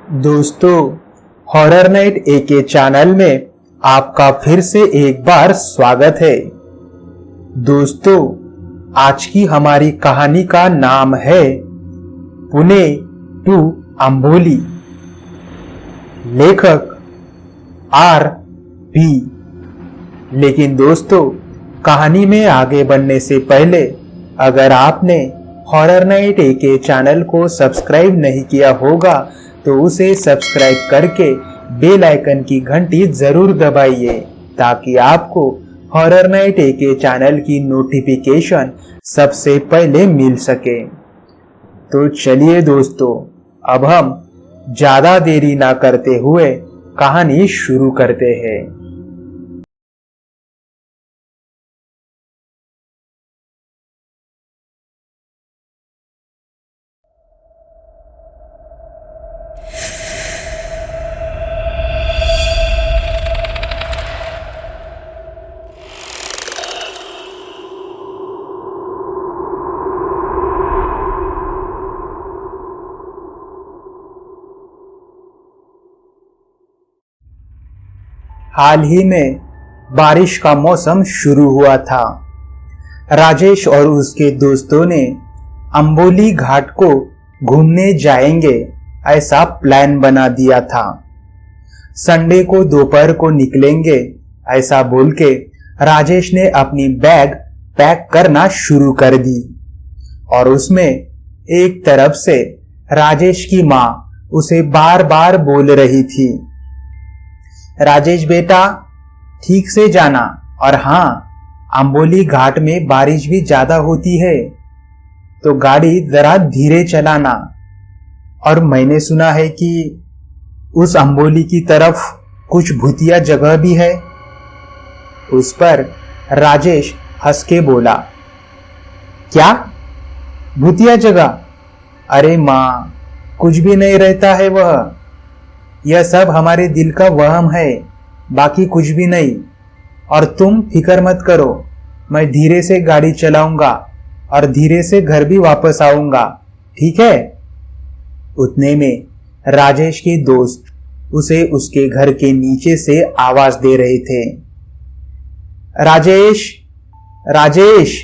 दोस्तों, horror night एके channel में आपका फिर से एक बार स्वागत है। दोस्तों, आज की हमारी कहानी का नाम है पुणे टू अंबोली। लेखक R.P. लेकिन दोस्तों, कहानी में आगे बढ़ने से पहले अगर आपने हॉरर नाइट एके चैनल को सब्सक्राइब नहीं किया होगा तो उसे सब्सक्राइब करके बेल आइकन की घंटी जरूर दबाइए ताकि आपको हॉरर नाइट एके चैनल की नोटिफिकेशन सबसे पहले मिल सके। तो चलिए दोस्तों, अब हम ज्यादा देरी ना करते हुए कहानी शुरू करते हैं। हाल ही में बारिश का मौसम शुरू हुआ था। राजेश और उसके दोस्तों ने अंबोली घाट को घूमने जाएंगे ऐसा प्लान बना दिया था। संडे को दोपहर को निकलेंगे ऐसा बोल के राजेश ने अपनी बैग पैक करना शुरू कर दी और उसमें एक तरफ से राजेश की माँ उसे बार बार बोल रही थी, राजेश बेटा ठीक से जाना, और हाँ, अंबोली घाट में बारिश भी ज्यादा होती है तो गाड़ी जरा धीरे चलाना। और मैंने सुना है कि उस अंबोली की तरफ कुछ भूतिया जगह भी है। उस पर राजेश हंस के बोला, क्या भूतिया जगह? अरे माँ, कुछ भी नहीं रहता है वह, यह सब हमारे दिल का वहम है, बाकी कुछ भी नहीं। और तुम फिक्र मत करो, मैं धीरे से गाड़ी चलाऊंगा और धीरे से घर भी वापस आऊंगा, ठीक है? उतने में राजेश के दोस्त उसे उसके घर के नीचे से आवाज दे रहे थे, राजेश राजेश,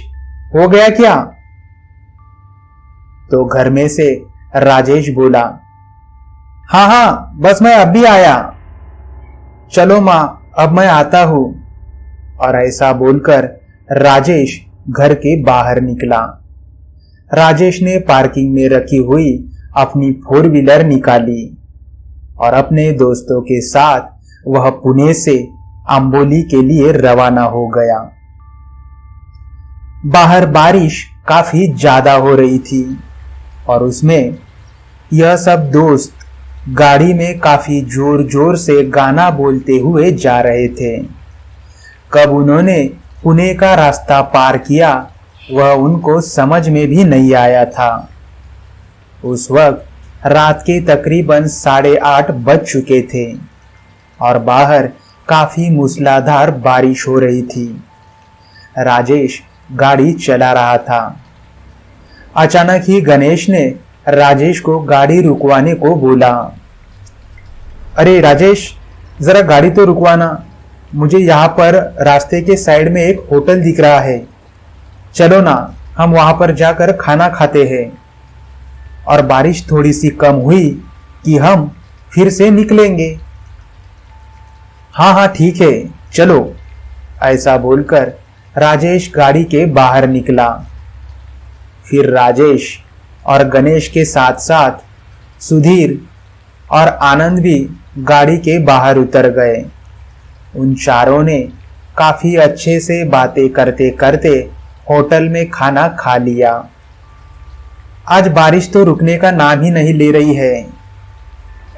हो गया क्या? तो घर में से राजेश बोला, हाँ हाँ, बस मैं अभी आया। चलो माँ, अब मैं आता हूं। और ऐसा बोलकर राजेश घर के बाहर निकला। राजेश ने पार्किंग में रखी हुई अपनी 4 व्हीलर निकाली और अपने दोस्तों के साथ वह पुणे से अंबोली के लिए रवाना हो गया। बाहर बारिश काफी ज्यादा हो रही थी और उसमें यह सब दोस्त गाड़ी में काफी जोर जोर से गाना बोलते हुए जा रहे थे। कब उन्होंने पुणे का रास्ता पार किया वह उनको समझ में भी नहीं आया था। उस वक्त रात के तकरीबन 8:30 बज चुके थे और बाहर काफी मूसलाधार बारिश हो रही थी। राजेश गाड़ी चला रहा था। अचानक ही गणेश ने राजेश को गाड़ी रुकवाने को बोला, अरे राजेश, जरा गाड़ी तो रुकवाना, मुझे यहाँ पर रास्ते के साइड में एक होटल दिख रहा है, चलो ना, हम वहां पर जाकर खाना खाते हैं और बारिश थोड़ी सी कम हुई कि हम फिर से निकलेंगे। हाँ हाँ ठीक है, चलो। ऐसा बोलकर राजेश गाड़ी के बाहर निकला। फिर राजेश और गणेश के साथ साथ सुधीर और आनंद भी गाड़ी के बाहर उतर गए। उन चारों ने काफी अच्छे से बातें करते करते होटल में खाना खा लिया। आज बारिश तो रुकने का नाम ही नहीं ले रही है,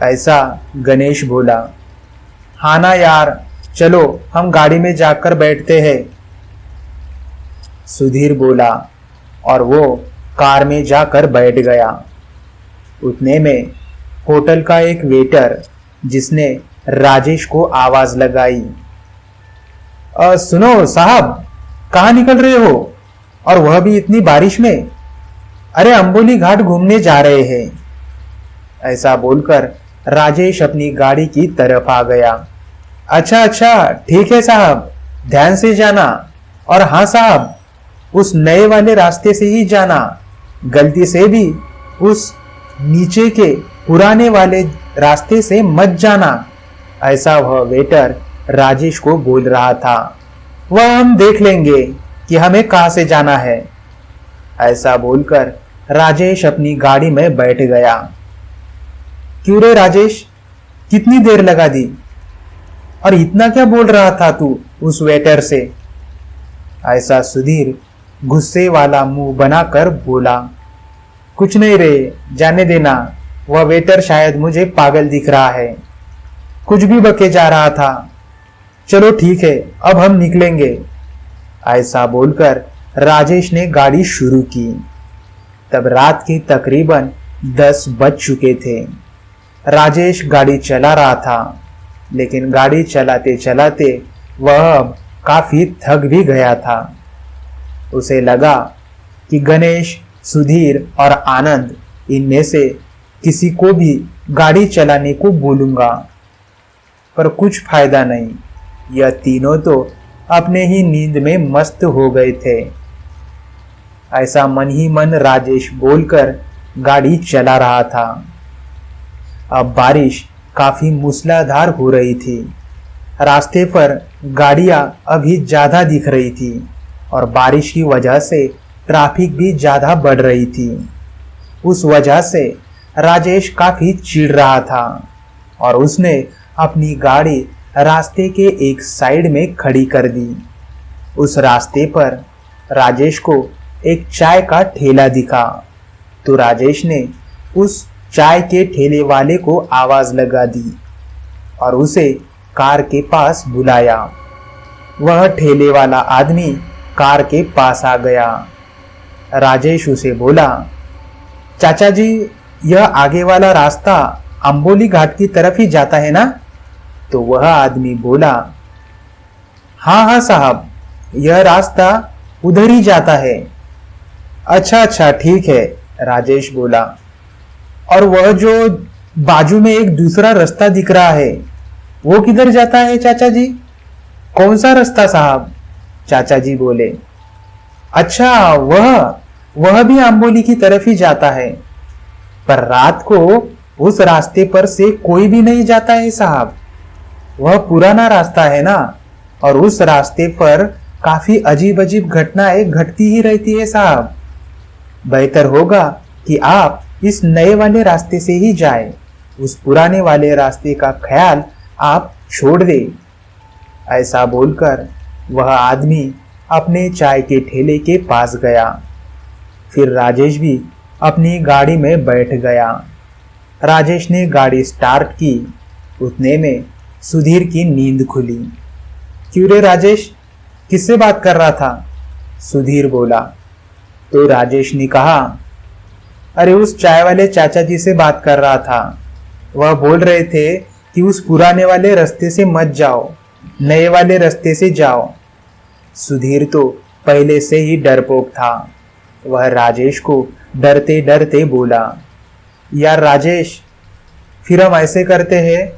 ऐसा गणेश बोला। हाँ ना यार, चलो हम गाड़ी में जाकर बैठते हैं, सुधीर बोला और वो कार में जाकर बैठ गया। उतने में होटल का एक वेटर जिसने राजेश को आवाज लगाई, सुनो साहब, कहाँ निकल रहे हो और वह भी इतनी बारिश में? अरे अंबोली घाट घूमने जा रहे हैं। ऐसा बोलकर राजेश अपनी गाड़ी की तरफ आ गया। अच्छा अच्छा ठीक है साहब, ध्यान से जाना। और हाँ साहब, उस नए वाले रास्ते से ही जाना, गलती से भी उस नीचे के पुराने वाले रास्ते से मत जाना। ऐसा वह वेटर राजेश को बोल रहा था। वह हम देख लेंगे कि हमें कहां से जाना है। ऐसा बोलकर राजेश अपनी गाड़ी में बैठ गया। क्यों रे राजेश, कितनी देर लगा दी? और इतना क्या बोल रहा था तू उस वेटर से? ऐसा सुधीर गुस्से वाला मुंह बनाकर बोला। कुछ नहीं रे, जाने देना, वह वेटर शायद मुझे पागल दिख रहा है, कुछ भी बके जा रहा था। चलो ठीक है, अब हम निकलेंगे। ऐसा बोलकर राजेश ने गाड़ी शुरू की। तब रात के तकरीबन 10 बज चुके थे। राजेश गाड़ी चला रहा था, लेकिन गाड़ी चलाते चलाते वह अब काफी थक भी गया था। उसे लगा कि गणेश, सुधीर और आनंद, इनमें से किसी को भी गाड़ी चलाने को बोलूंगा, पर कुछ फायदा नहीं। यह तीनों तो अपने ही नींद में मस्त हो गए थे। ऐसा मन ही मन राजेश बोलकर गाड़ी चला रहा था। अब बारिश काफी मूसलाधार हो रही थी। रास्ते पर गाड़ियां अभी ज्यादा दिख रही थी और बारिश की वजह से ट्रैफिक भी ज्यादा बढ़ रही थी। उस वजह से राजेश काफी चिढ़ रहा था और उसने अपनी गाड़ी रास्ते के एक साइड में खड़ी कर दी। उस रास्ते पर राजेश को एक चाय का ठेला दिखा, तो राजेश ने उस चाय के ठेले वाले को आवाज लगा दी और उसे कार के पास बुलाया। वह ठेले वाला आदमी कार के पास आ गया। राजेश उसे बोला, चाचा जी, यह आगे वाला रास्ता अंबोली घाट की तरफ ही जाता है ना? तो वह आदमी बोला, हाँ हाँ साहब, यह रास्ता उधर ही जाता है। अच्छा अच्छा ठीक है, राजेश बोला। और वह जो बाजू में एक दूसरा रास्ता दिख रहा है, वो किधर जाता है चाचा जी? कौन सा रास्ता साहब? चाचा जी बोले। अच्छा, वह भी अंबोली की तरफ ही जाता है, पर रात को उस रास्ते पर से कोई भी नहीं जाता है साहब। वह पुराना रास्ता है ना, और उस रास्ते पर काफी अजीब अजीब घटनाएं घटती ही रहती है साहब। बेहतर होगा कि आप इस नए वाले रास्ते से ही जाएं। उस पुराने वाले रास्ते का ख्याल आप छोड़ दें। ऐसा बोलकर वह आदमी अपने चाय के ठेले के पास गया। फिर राजेश भी अपनी गाड़ी में बैठ गया। राजेश ने गाड़ी स्टार्ट की। उतने में सुधीर की नींद खुली। क्यों रे राजेश, किससे बात कर रहा था? सुधीर बोला। तो राजेश ने कहा, अरे उस चाय वाले चाचा जी से बात कर रहा था। वह बोल रहे थे कि उस पुराने वाले रास्ते से मत जाओ, नए वाले रास्ते से जाओ। सुधीर तो पहले से ही डरपोक था। वह राजेश को डरते डरते बोला, यार राजेश, फिर हम ऐसे करते हैं,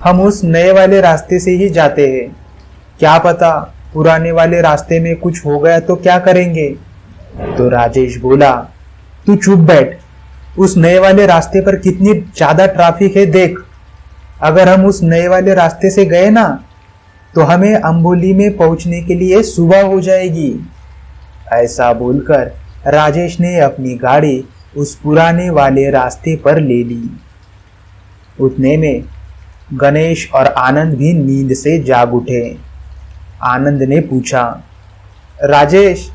हम उस नए वाले रास्ते से ही जाते हैं। क्या पता पुराने वाले रास्ते में कुछ हो गया तो क्या करेंगे? तो राजेश बोला, तू चुप बैठ, उस नए वाले रास्ते पर कितनी ज्यादा ट्रैफिक है देख। अगर हम उस नए वाले रास्ते से गए ना, तो हमें अंबोली में पहुंचने के लिए सुबह हो जाएगी। ऐसा बोलकर राजेश ने अपनी गाड़ी उस पुराने वाले रास्ते पर ले ली। उतने में गणेश और आनंद भी नींद से जाग उठे। आनंद ने पूछा, राजेश,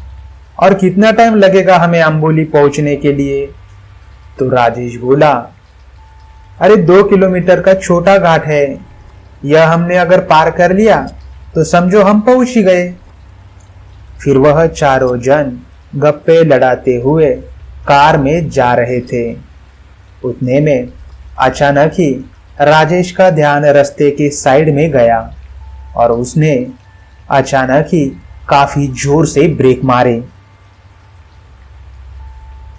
और कितना टाइम लगेगा हमें अंबोली पहुंचने के लिए? तो राजेश बोला, अरे 2 किलोमीटर का छोटा घाट है, यह हमने अगर पार कर लिया तो समझो हम पहुंच ही गए। फिर वह चारों जन गप्पे लड़ाते हुए कार में जा रहे थे। उतने में अचानक ही राजेश का ध्यान रास्ते के साइड में गया और उसने अचानक ही काफी जोर से ब्रेक मारे।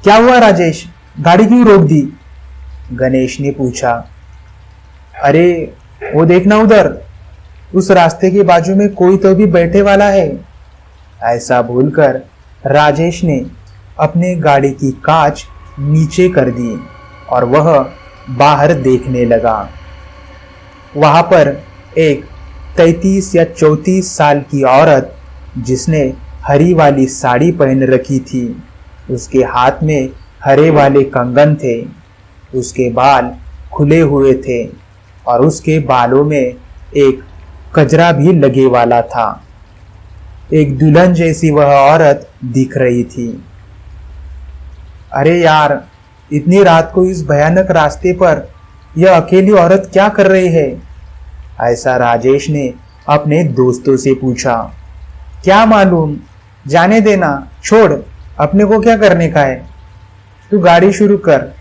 क्या हुआ राजेश, गाड़ी क्यों रोक दी? गणेश ने पूछा। अरे वो देखना उधर, उस रास्ते के बाजू में कोई तो भी बैठे वाला है। ऐसा बोलकर राजेश ने अपने गाड़ी की कांच नीचे कर दी और वह बाहर देखने लगा। वहां पर एक 33 या 34 साल की औरत, जिसने हरी वाली साड़ी पहन रखी थी, उसके हाथ में हरे वाले कंगन थे, उसके बाल खुले हुए थे और उसके बालों में एक कजरा भी लगे वाला था। एक दुल्हन जैसी वह औरत दिख रही थी। अरे यार, इतनी रात को इस भयानक रास्ते पर यह अकेली औरत क्या कर रही है? ऐसा राजेश ने अपने दोस्तों से पूछा। क्या मालूम, जाने देना, छोड़, अपने को क्या करने का है, तू गाड़ी शुरू कर,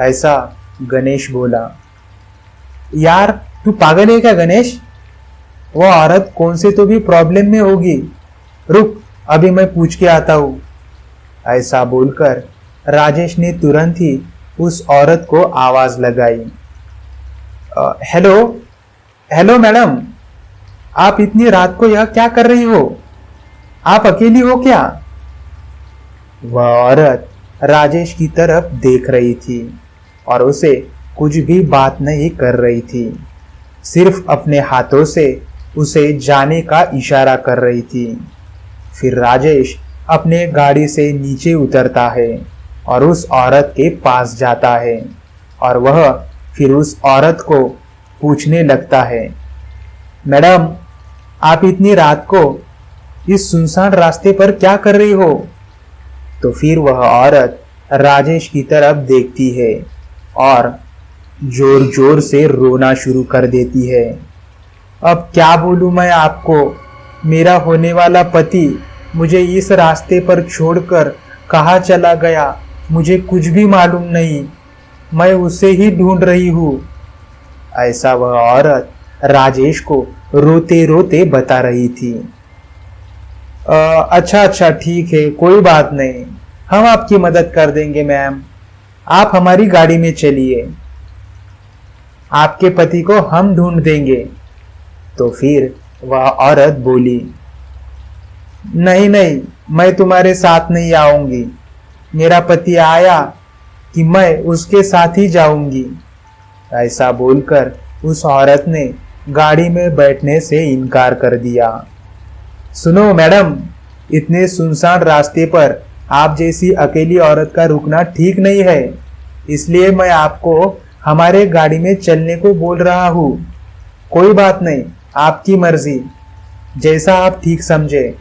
ऐसा गणेश बोला। यार तू पागल है क्या गणेश? वो औरत कौन से तो भी प्रॉब्लम में होगी, रुक अभी मैं पूछ के आता हूं। ऐसा बोलकर राजेश ने तुरंत ही उस औरत को आवाज लगाई। हेलो हेलो मैडम, आप इतनी रात को यह क्या कर रही हो? आप अकेली हो क्या? वह औरत राजेश की तरफ देख रही थी और उसे कुछ भी बात नहीं कर रही थी, सिर्फ अपने हाथों से उसे जाने का इशारा कर रही थी। फिर राजेश अपने गाड़ी से नीचे उतरता है और उस औरत के पास जाता है और वह फिर उस औरत को पूछने लगता है, मैडम आप इतनी रात को इस सुनसान रास्ते पर क्या कर रही हो? तो फिर वह औरत राजेश की तरफ देखती है और जोर जोर से रोना शुरू कर देती है। अब क्या बोलूं मैं आपको, मेरा होने वाला पति मुझे इस रास्ते पर छोड़कर कहाँ चला गया, मुझे कुछ भी मालूम नहीं, मैं उसे ही ढूंढ रही हूँ। ऐसा वह औरत राजेश को रोते रोते बता रही थी। अच्छा अच्छा ठीक है, कोई बात नहीं, हम आपकी मदद कर देंगे मैम, आप हमारी गाड़ी में चलिए, आपके पति को हम ढूंढ देंगे। तो फिर वह औरत बोली, नहीं नहीं, मैं तुम्हारे साथ नहीं आऊंगी, मेरा पति आया कि मैं उसके साथ ही जाऊंगी। ऐसा बोलकर उस औरत ने गाड़ी में बैठने से इनकार कर दिया। सुनो मैडम, इतने सुनसान रास्ते पर आप जैसी अकेली औरत का रुकना ठीक नहीं है, इसलिए मैं आपको हमारे गाड़ी में चलने को बोल रहा हूँ। कोई बात नहीं, आपकी मर्जी, जैसा आप ठीक समझे।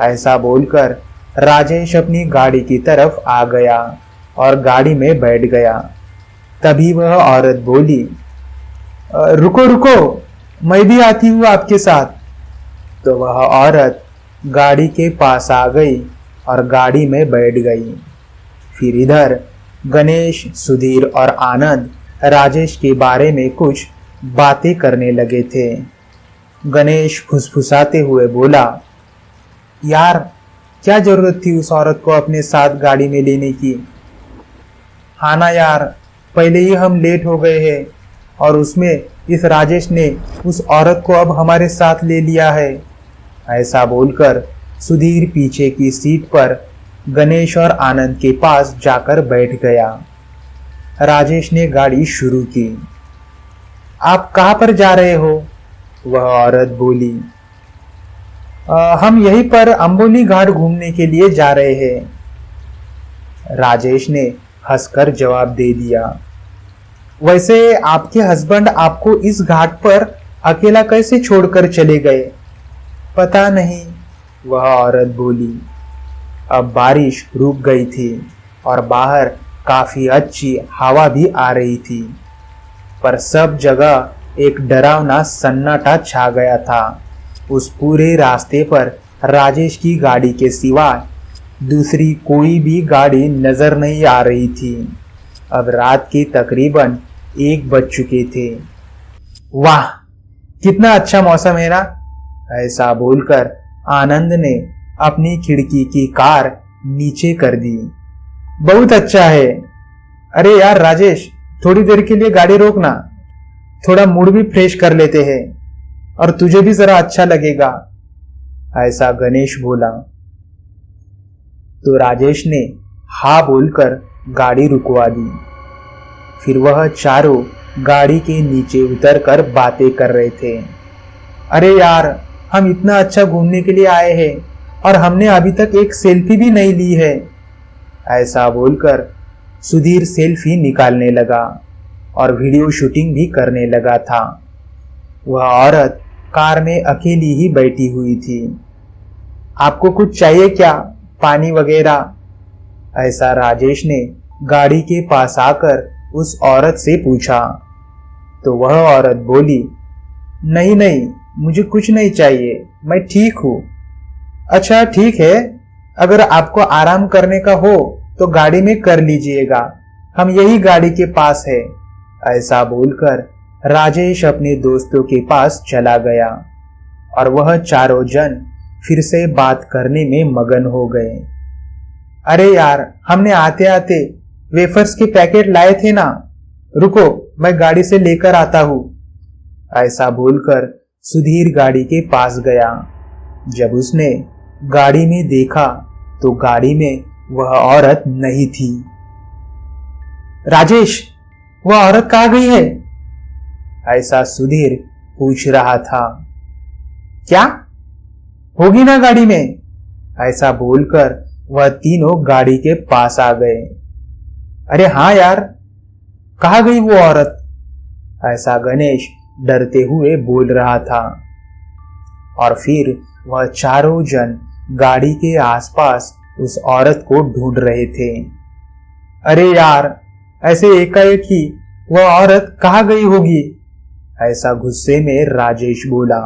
ऐसा बोलकर राजेश अपनी गाड़ी की तरफ आ गया और गाड़ी में बैठ गया। तभी वह औरत बोली, रुको रुको, मैं भी आती हूँ आपके साथ। तो वह औरत गाड़ी के पास आ गई और गाड़ी में बैठ गई। फिर इधर गणेश, सुधीर और आनंद राजेश के बारे में कुछ बातें करने लगे थे। गणेश फुसफुसाते हुए बोला, यार क्या जरूरत थी उस औरत को अपने साथ गाड़ी में लेने की? हाँ ना यार, पहले ही हम लेट हो गए हैं और उसमें इस राजेश ने उस औरत को अब हमारे साथ ले लिया है। ऐसा बोलकर सुधीर पीछे की सीट पर गणेश और आनंद के पास जाकर बैठ गया। राजेश ने गाड़ी शुरू की। आप कहाँ पर जा रहे हो? वह औरत बोली। हम यहीं पर अंबोली घाट घूमने के लिए जा रहे हैं। राजेश ने हंसकर जवाब दे दिया। वैसे आपके हस्बैंड आपको इस घाट पर अकेला कैसे छोड़कर चले गए? पता नहीं, वह औरत बोली। अब बारिश रुक गई थी और बाहर काफी अच्छी हवा भी आ रही थी, पर सब जगह एक डरावना सन्नाटा छा गया था। उस पूरे रास्ते पर राजेश की गाड़ी के सिवा दूसरी कोई भी गाड़ी नजर नहीं आ रही थी। अब रात के तकरीबन 1 बज चुके थे। वाह, कितना अच्छा मौसम है ना? ऐसा बोलकर आनंद ने अपनी खिड़की की कार नीचे कर दी। बहुत अच्छा है। अरे यार राजेश, थोड़ी देर के लिए गाड़ी रोकना। थोड़ा मूड भी फ्रेश कर लेते हैं और तुझे भी जरा अच्छा लगेगा, ऐसा गणेश बोला। तो राजेश ने हाँ बोलकर गाड़ी रुकवा दी। फिर वह चारों गाड़ी के नीचे उतरकर बातें कर रहे थे। अरे यार, हम इतना अच्छा घूमने के लिए आए हैं और हमने अभी तक एक सेल्फी भी नहीं ली है, ऐसा बोलकर सुधीर सेल्फी निकालने लगा और वीडियो शूटिंग भी करने लगा था। वह औरत कार में अकेली ही बैठी हुई थी। आपको कुछ चाहिए क्या, पानी वगैरह, ऐसा राजेश ने गाड़ी के पास आकर उस औरत से पूछा। तो वह औरत बोली, नहीं नहीं, मुझे कुछ नहीं चाहिए, मैं ठीक हूं। अच्छा ठीक है, अगर आपको आराम करने का हो तो गाड़ी में कर लीजिएगा, हम यही गाड़ी के पास है, ऐसा बोलकर राजेश अपने दोस्तों के पास चला गया और वह चारों जन फिर से बात करने में मगन हो गए। अरे यार, हमने आते आते वेफर्स के पैकेट लाए थे ना, रुको मैं गाड़ी से लेकर आता हूं, ऐसा बोलकर सुधीर गाड़ी के पास गया। जब उसने गाड़ी में देखा तो गाड़ी में वह औरत नहीं थी। राजेश, वह औरत कहाँ गई है, ऐसा सुधीर पूछ रहा था। क्या होगी ना गाड़ी में, ऐसा बोलकर वह तीनों गाड़ी के पास आ गए। अरे हाँ यार, कहाँ गई वो औरत, ऐसा गणेश डरते हुए बोल रहा था। और फिर वह चारों जन गाड़ी के आसपास उस औरत को ढूंढ रहे थे। अरे यार, ऐसे एकाएक ही वह औरत कहाँ गई होगी, ऐसा गुस्से में राजेश बोला।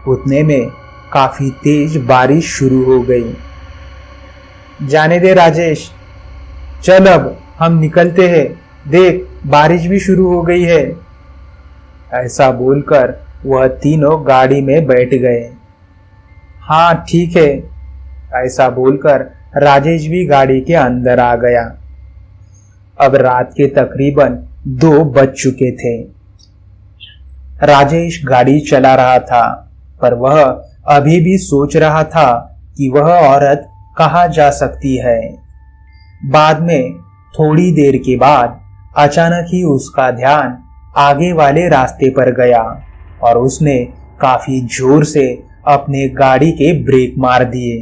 उतने में काफी तेज बारिश शुरू हो गई। जाने दे राजेश, चल अब हम निकलते हैं, देख बारिश भी शुरू हो गई है, ऐसा बोलकर वह तीनों गाड़ी में बैठ गए। हाँ ठीक है, ऐसा बोलकर राजेश भी गाड़ी के अंदर आ गया। अब रात के तकरीबन 2 बज चुके थे। राजेश गाड़ी चला रहा था, पर वह अभी भी सोच रहा था कि वह औरत कहाँ जा सकती है। बाद में थोड़ी देर के बाद अचानक ही उसका ध्यान आगे वाले रास्ते पर गया और उसने काफी जोर से अपने गाड़ी के ब्रेक मार दिए।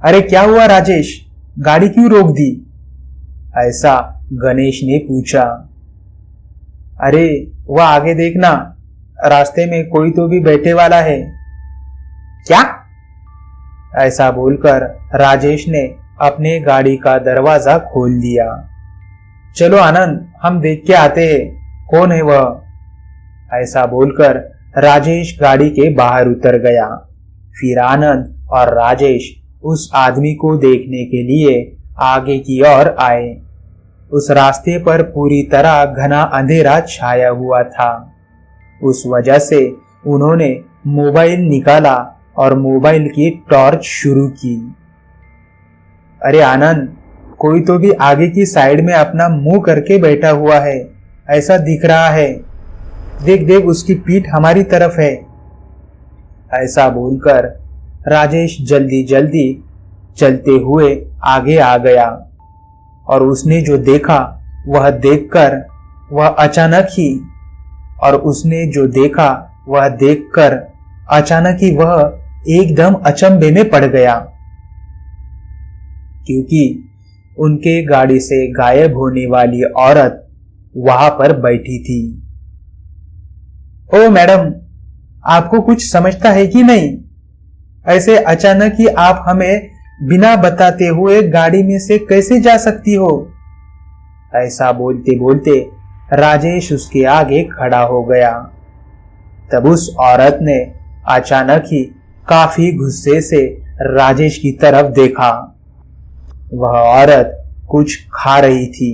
अरे क्या हुआ राजेश, गाड़ी क्यों रोक दी, ऐसा गणेश ने पूछा। अरे वह आगे देखना, रास्ते में कोई तो भी बैठे वाला है। क्या, ऐसा बोलकर राजेश ने अपने गाड़ी का दरवाजा खोल दिया। चलो आनंद, हम देख के आते हैं कौन है वह, ऐसा बोलकर राजेश गाड़ी के बाहर उतर गया। फिर आनंद और राजेश उस आदमी को देखने के लिए आगे की ओर आए। उस रास्ते पर पूरी तरह घना अंधेरा छाया हुआ था। उस वजह से उन्होंने मोबाइल निकाला और मोबाइल की टॉर्च शुरू की। अरे आनंद, कोई तो भी आगे की साइड में अपना मुंह करके बैठा हुआ है, ऐसा दिख रहा है, देख देख उसकी पीठ हमारी तरफ है, ऐसा बोलकर राजेश जल्दी जल्दी चलते हुए आगे आ गया। और उसने जो देखा वह देखकर अचानक ही वह एकदम अचंभे में पड़ गया, क्योंकि उनके गाड़ी से गायब होने वाली औरत वहां पर बैठी थी। ओ मैडम, आपको कुछ समझता है कि नहीं, ऐसे अचानक ही आप हमें बिना बताते हुए गाड़ी में से कैसे जा सकती हो, ऐसा बोलते बोलते राजेश उसके आगे खड़ा हो गया। तब उस औरत ने अचानक ही काफी गुस्से से राजेश की तरफ देखा। वह औरत कुछ खा रही थी।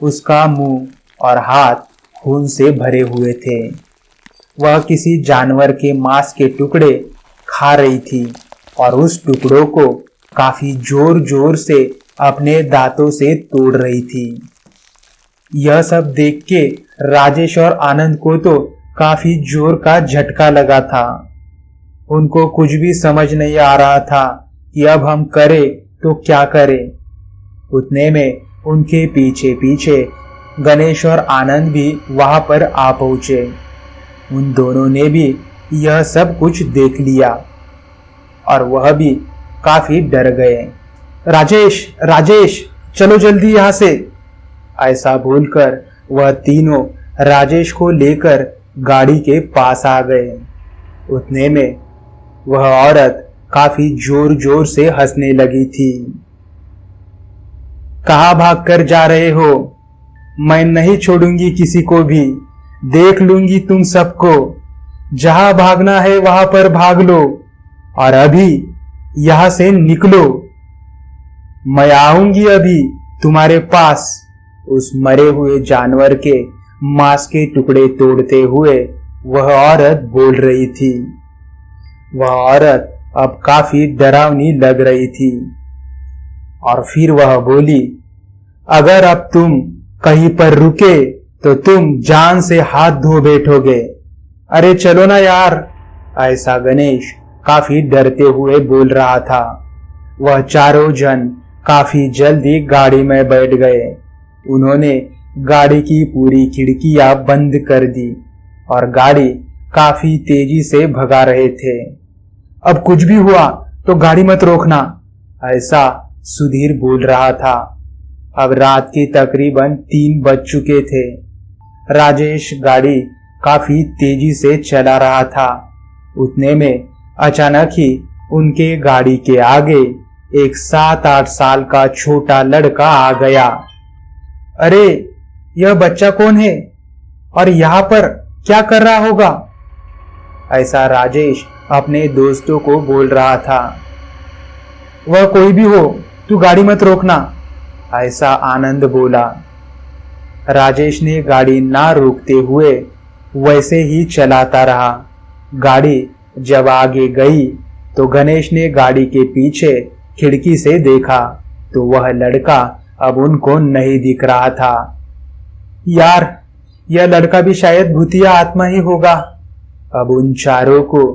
उसका मुंह और हाथ खून से भरे हुए थे। वह किसी जानवर के मांस के टुकड़े खा रही थी और उस टुकड़ों को काफी जोर जोर से अपने दांतों से तोड़ रही थी। यह सब देख के राजेश और आनंद को तो काफी जोर का झटका लगा था। उनको कुछ भी समझ नहीं आ रहा था कि अब हम करें तो क्या करें। उतने में उनके पीछे पीछे गणेश और आनंद भी वहां पर आ पहुंचे। उन दोनों ने भी यह सब कुछ देख लिया और वह भी काफी डर गए। राजेश राजेश चलो जल्दी यहाँ से, ऐसा बोलकर वह तीनों राजेश को लेकर गाड़ी के पास आ गए। उतने में वह औरत काफी जोर जोर से हंसने लगी थी। कहाँ भाग कर जा रहे हो? मैं नहीं छोड़ूंगी किसी को भी, देख लूंगी तुम सबको। जहां भागना है वहां पर भाग लो और अभी यहां से निकलो। मैं आऊंगी अभी तुम्हारे पास। उस मरे हुए जानवर के मांस के टुकड़े तोड़ते हुए वह औरत बोल रही थी। वह औरत अब काफी डरावनी लग रही थी और फिर वह बोली, अगर अब तुम कहीं पर रुके तो तुम जान से हाथ धो बैठोगे। अरे चलो ना यार, ऐसा गणेश काफी डरते हुए बोल रहा था। वह चारों जन काफी जल्दी गाड़ी में बैठ गए। उन्होंने गाड़ी की पूरी खिड़कियां बंद कर दी और गाड़ी काफी तेजी से भगा रहे थे। अब कुछ भी हुआ तो गाड़ी मत रोकना, ऐसा सुधीर बोल रहा था। अब रात के तकरीबन 3 बज चुके थे। राजेश गाड़ी काफी तेजी से चला रहा था। उतने में अचानक ही उनके गाड़ी के आगे एक 7-8 साल का छोटा लड़का आ गया। अरे यह बच्चा कौन है और यहाँ पर क्या कर रहा होगा? ऐसा राजेश अपने दोस्तों को बोल रहा था। वह कोई भी हो, तू गाड़ी मत रोकना, ऐसा आनंद बोला। राजेश ने गाड़ी ना रोकते हुए वैसे ही चलाता रहा। गाड़ी जब आगे गई तो गणेश ने गाड़ी के पीछे खिड़की से देखा तो वह लड़का अब उनको नहीं दिख रहा था। यार, यह लड़का भी शायद भूतिया आत्मा ही होगा। अब उन चारों को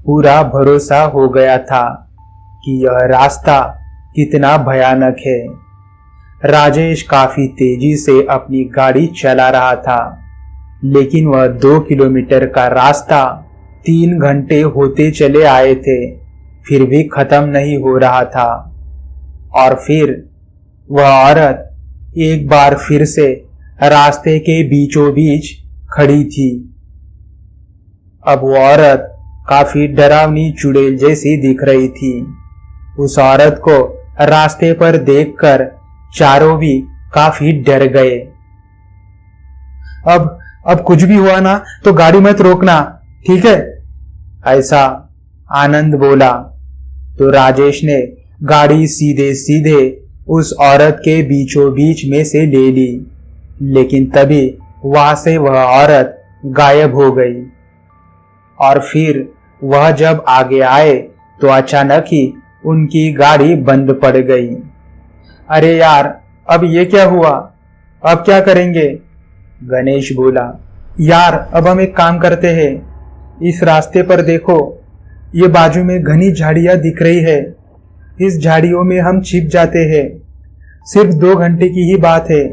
पूरा भरोसा हो गया था कि यह रास्ता कितना भयानक है। राजेश काफी तेजी से अपनी गाड़ी चला रहा था, लेकिन वह 2 किलोमीटर का रास्ता 3 घंटे होते चले आए थे, फिर भी खत्म नहीं हो रहा था। और फिर वह औरत एक बार फिर से रास्ते के बीचों बीच खड़ी थी। अब वो औरत काफी डरावनी चुड़ैल जैसी दिख रही थी। उस औरत को रास्ते पर देखकर चारों भी काफी डर गए। अब कुछ भी हुआ ना तो गाड़ी मत रोकना, ठीक है? ऐसा आनंद बोला तो राजेश ने गाड़ी सीधे सीधे उस औरत के बीचों बीच में से ले ली, लेकिन तभी वहां से वह औरत गायब हो गई। और फिर वह जब आगे आए तो अचानक ही उनकी गाड़ी बंद पड़ गई। अरे यार, अब ये क्या हुआ? अब क्या करेंगे? गणेश बोला। यार, अब हम एक काम करते हैं, इस रास्ते पर देखो, ये बाजू में घनी झाड़ियां दिख रही है। इस झाड़ियों में हम छिप जाते हैं। सिर्फ 2 घंटे की ही बात है।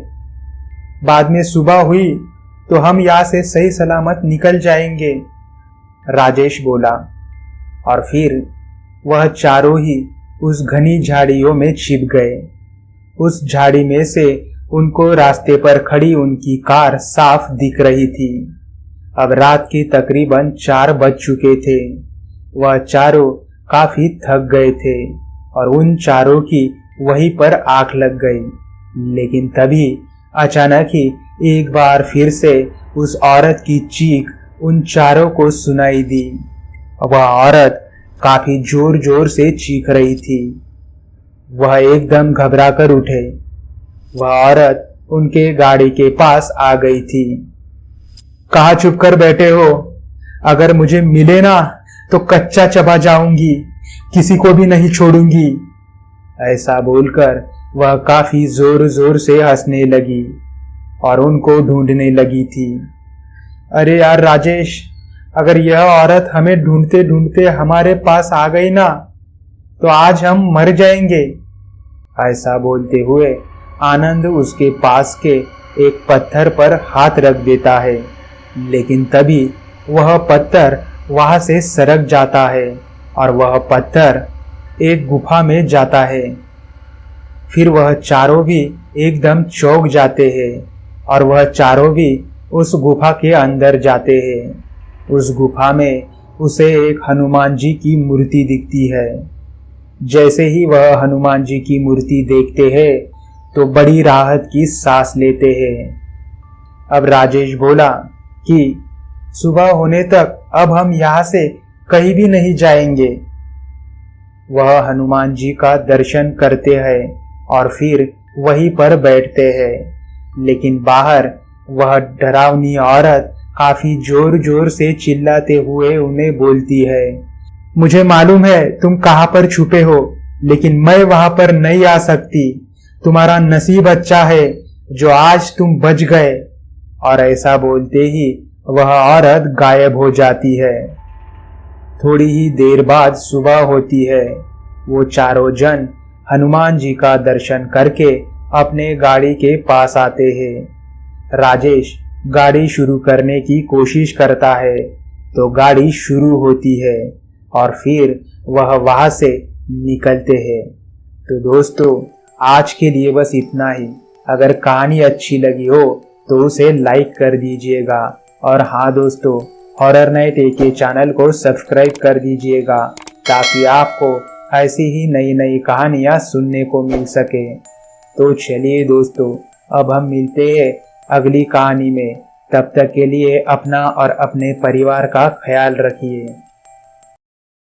बाद में सुबह हुई तो हम यहाँ से सही सलामत निकल जाएंगे, राजेश बोला। और फिर वह चारों ही उस घनी झाड़ियों में छिप गए। उस झाड़ी में से उनको रास्ते पर खड़ी उनकी कार साफ दिख रही थी। अब रात के तकरीबन 4 बज चुके थे। वह चारों काफी थक गए थे और उन चारों की वहीं पर आंख लग गई। लेकिन तभी अचानक ही एक बार फिर से उस औरत की चीख उन चारों को सुनाई दी। वह औरत काफी जोर जोर से चीख रही थी। वह एकदम घबरा कर उठे। वह औरत उनके गाड़ी के पास आ गई थी। कहाँ चुप कर बैठे हो? अगर मुझे मिले ना तो कच्चा चबा जाऊंगी, किसी को भी नहीं छोड़ूंगी, ऐसा बोलकर वह काफी जोर जोर से हंसने लगी और उनको ढूंढने लगी थी। अरे यार राजेश, अगर यह औरत हमें ढूंढते ढूंढते हमारे पास आ गई ना, तो आज हम मर जाएंगे। ऐसा बोलते हुए आनंद उसके पास के एक पत्थर पर हाथ रख देता है, लेकिन तभी वह पत्थर वहां से सरक जाता है और वह पत्थर एक गुफा में जाता है। फिर वह चारों भी एकदम चौंक जाते हैं और वह चारों भी उस गुफा के अंदर जाते हैं। उस गुफा में उसे एक हनुमान जी की मूर्ति दिखती है। जैसे ही वह हनुमान जी की मूर्ति देखते हैं तो बड़ी राहत की सांस लेते हैं। अब राजेश बोला कि सुबह होने तक अब हम यहाँ से कहीं भी नहीं जाएंगे। वह हनुमान जी का दर्शन करते हैं और फिर वहीं पर बैठते हैं, लेकिन बाहर वह डरावनी औरत काफी जोर जोर से चिल्लाते हुए उन्हें बोलती है, मुझे मालूम है तुम कहाँ पर छुपे हो, लेकिन मैं वहां पर नहीं आ सकती। तुम्हारा नसीब अच्छा है जो आज तुम बच गए। और ऐसा बोलते ही वह औरत गायब हो जाती है। थोड़ी ही देर बाद सुबह होती है। वो चारों जन हनुमान जी का दर्शन करके अपने गाड़ी के पास आते हैं। राजेश गाड़ी शुरू करने की कोशिश करता है तो गाड़ी शुरू होती है और फिर वह वहां से निकलते हैं। तो दोस्तों, आज के लिए बस इतना ही। अगर कहानी अच्छी लगी हो तो उसे लाइक कर दीजिएगा और हाँ दोस्तों, हॉरर नाइट एके चैनल को सब्सक्राइब कर दीजिएगा ताकि आपको ऐसी ही नई नई कहानियां सुनने को मिल सके। तो चलिए दोस्तों, अब हम मिलते हैं अगली कहानी में। तब तक के लिए अपना और अपने परिवार का ख्याल रखिए।